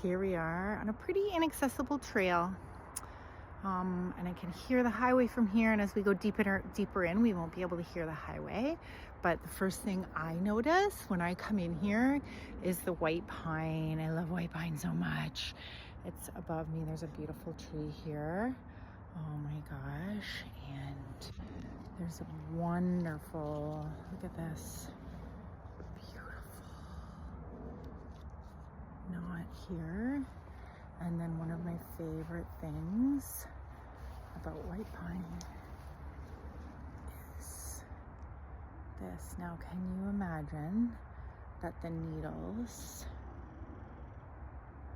Here we are on a pretty inaccessible trail. And I can hear the highway from here, and as we go deeper in, we won't be able to hear the highway. But the first thing I notice when I come in here is the white pine. I love white pine so much. It's above me. There's a beautiful tree here. Oh my gosh. And there's a wonderful, look at this, beautiful knot here. And then one of my favorite things about white pine is this. Now, can you imagine that the needles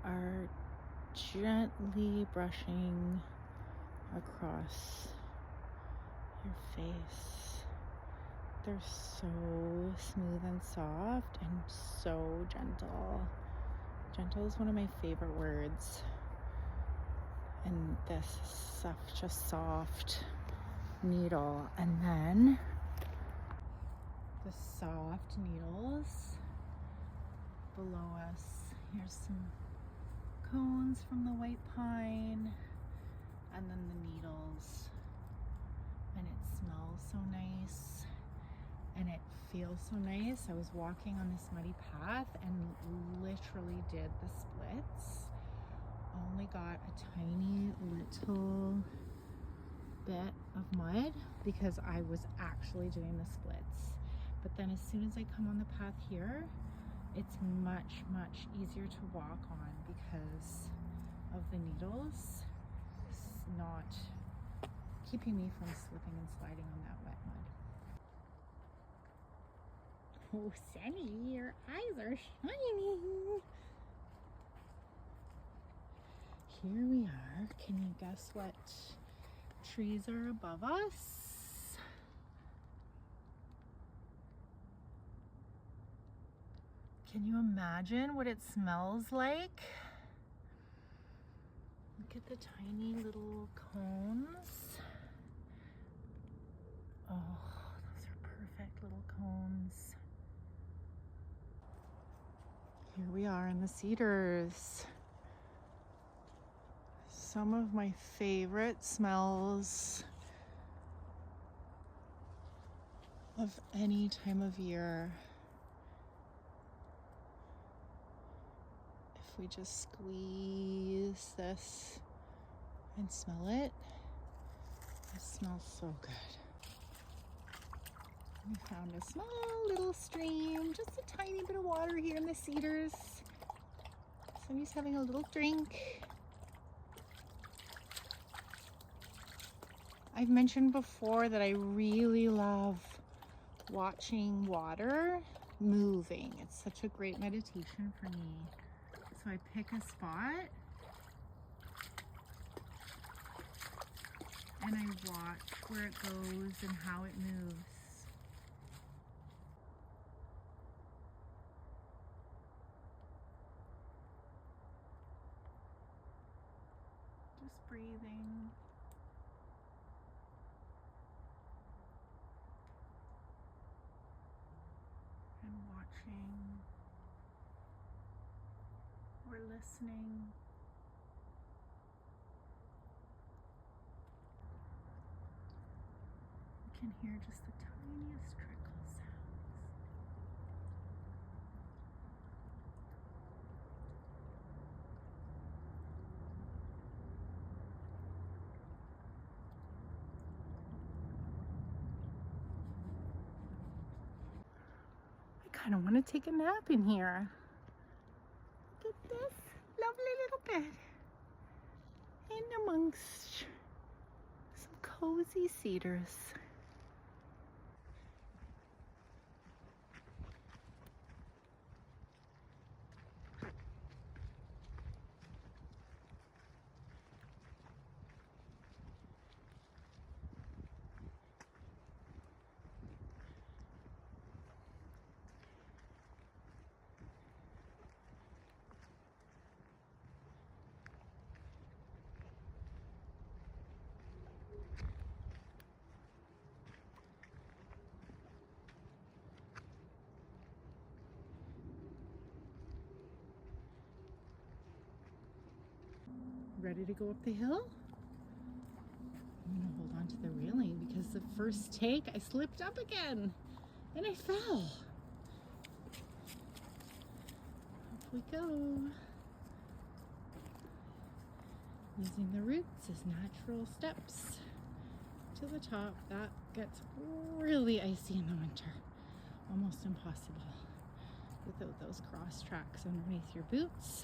are gently brushing across your face? They're so smooth and soft and so gentle. Gentle is one of my favorite words. And this such a soft needle. And then the soft needles below us. Here's some cones from the white pine. And then the needles. And it smells so nice. And it feels so nice. I was walking on this muddy path and literally did the splits. Only got a tiny little bit of mud because I was actually doing the splits. But then as soon as I come on the path here, it's much, much easier to walk on because of the needles. It's not keeping me from slipping and sliding on that wet mud. Oh, Sunny, your eyes are shining. Here we are. Can you guess what trees are above us? Can you imagine what it smells like? Look at the tiny little cones. Oh, those are perfect little cones. Here we are in the cedars. Some of my favorite smells of any time of year. If we just squeeze this and smell it, it smells so good. We found a small little stream, just a tiny bit of water here in the cedars. Sunny's having a little drink. I've mentioned before that I really love watching water moving. It's such a great meditation for me. So I pick a spot and I watch where it goes and how it moves. Just breathing. And watching. We're listening. You can hear just the tiniest trickle sounds. I kind of want to take a nap in here. Look at this lovely little bed. In amongst some cozy cedars. ready to go up the hill? I'm gonna hold on to the railing because the first take I slipped up again and I fell. Up we go. Using the roots as natural steps to the top. That gets really icy in the winter. Almost impossible without those cross tracks underneath your boots.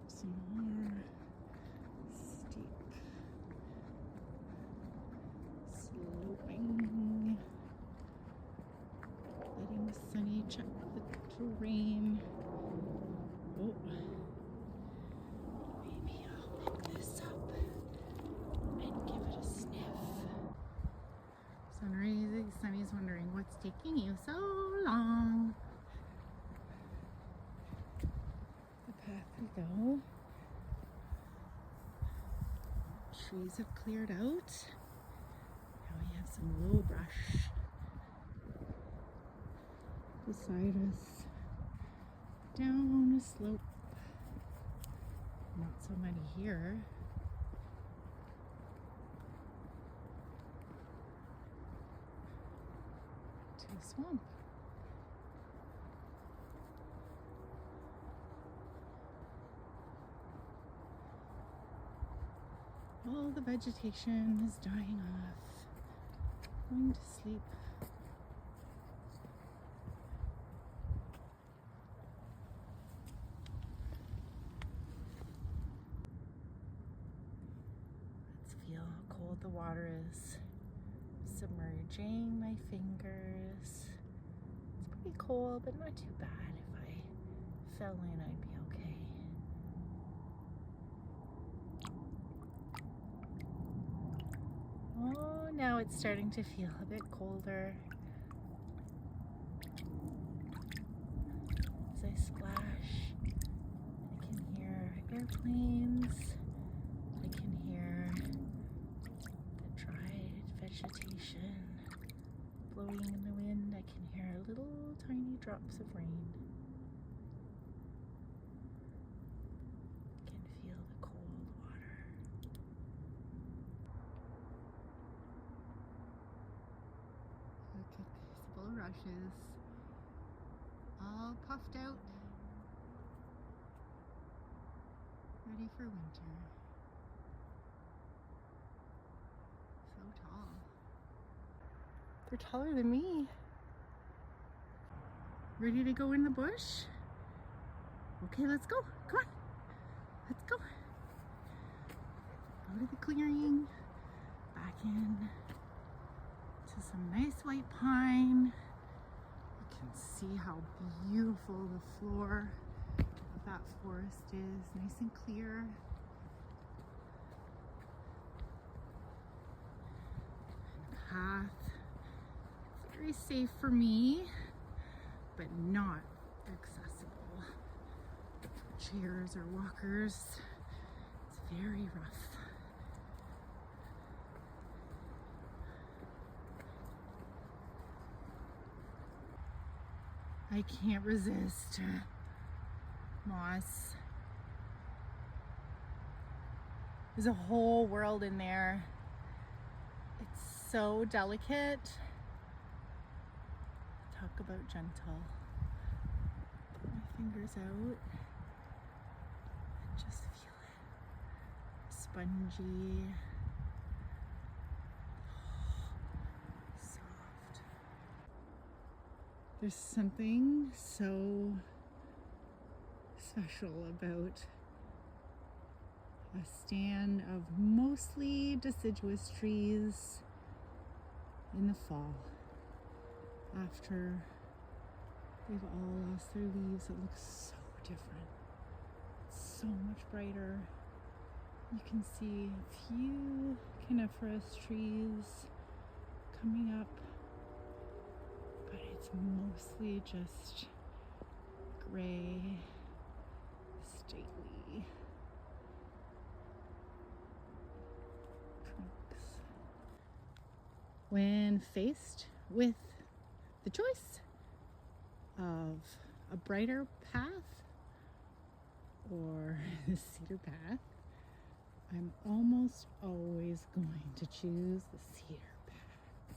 Some more steep sloping, letting Sunny check the terrain. Oh, maybe I'll pick this up and give it a sniff. Sunny's wondering what's taking you so long. The path we go. Trees have cleared out. Now we have some low brush beside us. Down a slope. Not so many here. To a swamp. All the vegetation is dying off. Going to sleep. Let's feel how cold the water is. Submerging my fingers. It's pretty cold, but not too bad. If I fell in, I'd be okay. Oh, now it's starting to feel a bit colder. As I splash, I can hear airplanes. I can hear the dried vegetation blowing in the wind. I can hear little tiny drops of rain. I can feel the cold water. Look at these bulrushes, all puffed out, ready for winter. So tall. They're taller than me. Ready to go in the bush? Okay, let's go. Come on. Let's go. Go to the clearing. Back in to some nice white pine. You can see how beautiful the floor of that forest is. Nice and clear. And path. Very safe for me, but not accessible for chairs or walkers. It's very rough. I can't resist moss. There's a whole world in there. It's so delicate. Talk about gentle. Put my fingers out and just feel it. Spongy. Soft. There's something so special about a stand of mostly deciduous trees in the fall. After they've all lost their leaves, it looks so different. It's so much brighter. You can see a few coniferous trees coming up, but it's mostly just gray, stately trunks. When faced with the choice of a brighter path or the cedar path, I'm almost always going to choose the cedar path.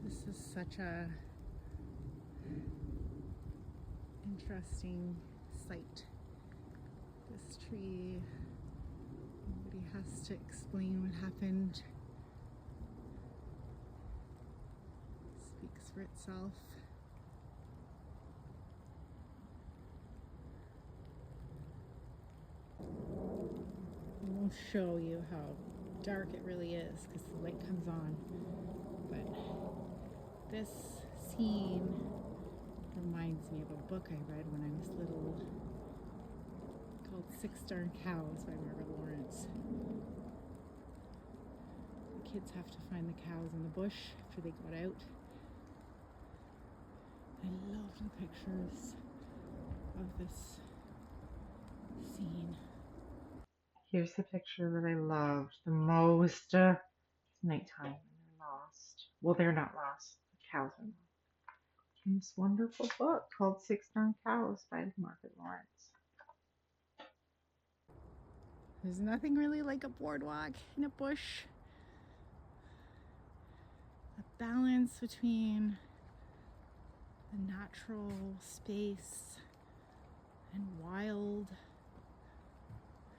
This is such a interesting sight. This tree, nobody has to explain what happened. It speaks for itself. I won't show you how dark it really is because the light comes on, but this scene reminds me of a book I read when I was little called Six Darn Cows by Margaret Lawrence. The kids have to find the cows in the bush after they got out. I love the pictures of this scene. Here's the picture that I loved the most. It's nighttime and they're lost. Well, they're not lost. The cows are lost. In this wonderful book called Six Darn Cows by Margaret Lawrence. There's nothing really like a boardwalk in a bush. A balance between the natural space and wild,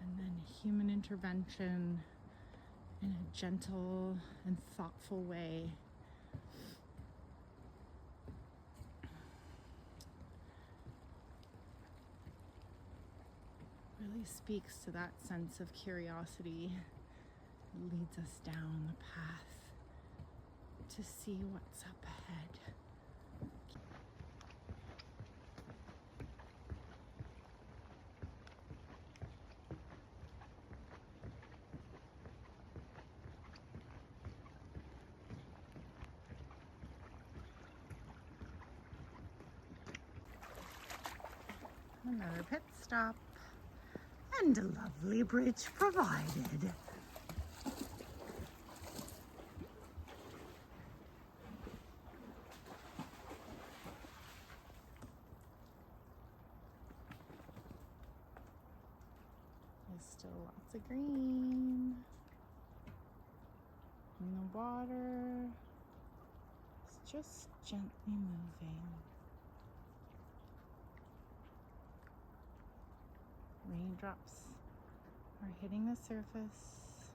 and then human intervention in a gentle and thoughtful way. Really speaks to that sense of curiosity that leads us down the path to see what's up ahead. Another pit stop and a lovely bridge provided. There's still lots of green, and the water is just gently moving. Raindrops are hitting the surface.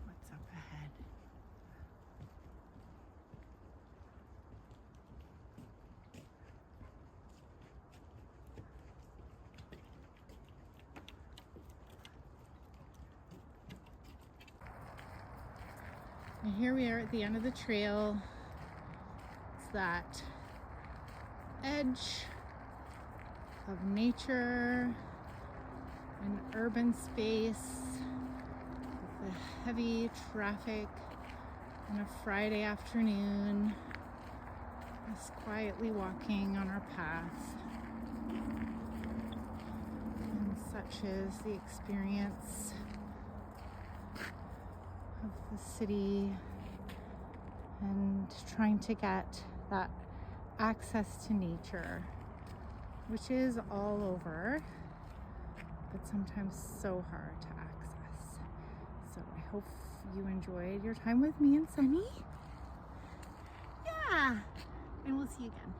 What's up ahead? And here we are at the end of the trail. It's that edge of nature and urban space with the heavy traffic on a Friday afternoon, just quietly walking on our path. And such is the experience of the city, and trying to get that access to nature, which is all over, but sometimes so hard to access. So I hope you enjoyed your time with me and Sunny. Yeah, and we'll see you again.